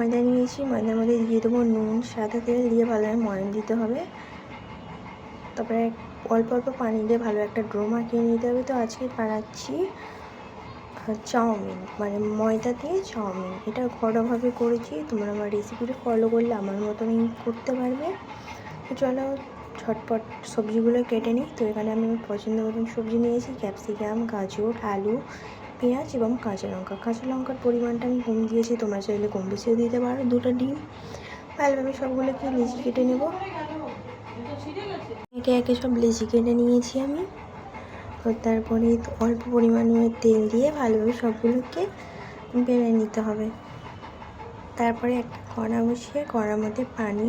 ময়দা নিয়েছি, ময়দার মধ্যে দিয়ে দেবো নুন, সাদা তেল দিয়ে ভালোভাবে ময়ান দিতে হবে। তারপরে অল্প অল্প পানি দিয়ে ভালো একটা ডো মাখিয়ে নিতে হবে। তো আজকে বানাচ্ছি চাউমিন, মানে ময়দা দিয়ে চাউমিন। এটা ঘরোয়াভাবে করেছি, তোমরা আমার রেসিপিটা ফলো করলে আমার মতনই করতে পারবে। তো চলো ঝটপট সবজিগুলো কেটে নিই। তো এখানে আমি আমার পছন্দ মতন সবজি নিয়েছি, ক্যাপসিকাম, গাজর, আলু, পেঁয়াজ এবং কাঁচা লঙ্কা। কাঁচা লঙ্কার পরিমাণটা আমি কম দিয়েছি, তোমরা চাইলে কম বেশিও দিতে পারো। 2টা ডিম, ভালোভাবে সবগুলোকে লেচি কেটে নেব। একে একে সব লেচি কেটে নিয়েছি আমি। তো তারপরে অল্প পরিমাণে তেল দিয়ে ভালোভাবে সবগুলোকে বেলে নিতে হবে। তারপরে একটা কড়া বসিয়ে কড়ার মধ্যে পানি,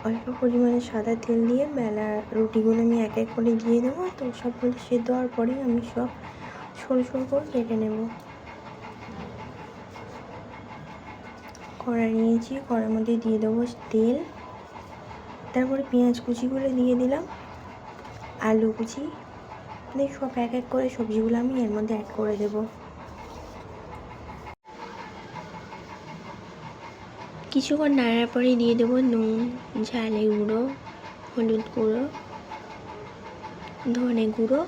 অল্প পরিমাণে সাদা তেল দিয়ে বেলা রুটিগুলো আমি এক এক করে দিয়ে দেবো। তো সবগুলো সেদ্ধ হওয়ার পরেই আমি সব সরু সরু করে কেটে নেব। কড়া নিয়েছি, কড়ার মধ্যে দিয়ে দেবো তেল। তারপরে পেঁয়াজ কুচিগুলো দিয়ে দিলাম, আলু কুচি দিয়ে সব এক এক করে সবজিগুলো আমি এর মধ্যে অ্যাড করে দেবো। কিছুক্ষণ নাড়ার পরে দিয়ে দেবো নুন, ঝালের গুঁড়ো, হলুদ গুঁড়ো, ধনে গুঁড়ো,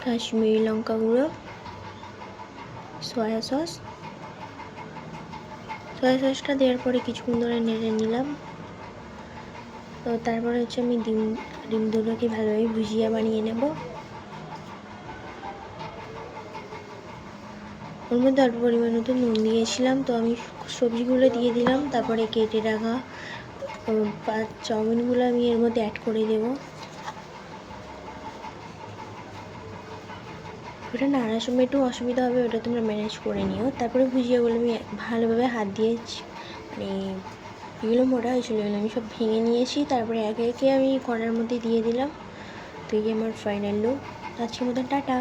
কাশ্মীরি লঙ্কা গুঁড়ো, সয়া সসটা দেওয়ার পরে কিছুক্ষণ ধরে নেড়ে নিলাম। তো তারপরে আমি ডিম দুটোকে ভালোভাবে ভুজিয়া বানিয়ে নেব। ওর মধ্যে অল্প পরিমাণ মতো নুন দিয়েছিলাম। তো আমি সবজিগুলো দিয়ে দিলাম, তারপরে কেটে রাখা চাউমিনগুলো আমি এর মধ্যে অ্যাড করে দেব। ওটা নাড়ার সময় একটু অসুবিধা হবে, ওটা তোমরা ম্যানেজ করে নিও। তারপরে ভুজিয়াগুলো আমি ভালোভাবে হাত দিয়ে মানে এগুলো মোটা হয়েছিল, এগুলো আমি সব ভেঙে নিয়েছি। তারপরে একে একে আমি কড়ার মধ্যে দিয়ে দিলাম। তো এই আমার ফাইনাল লুক। আজকের মতো টাটা।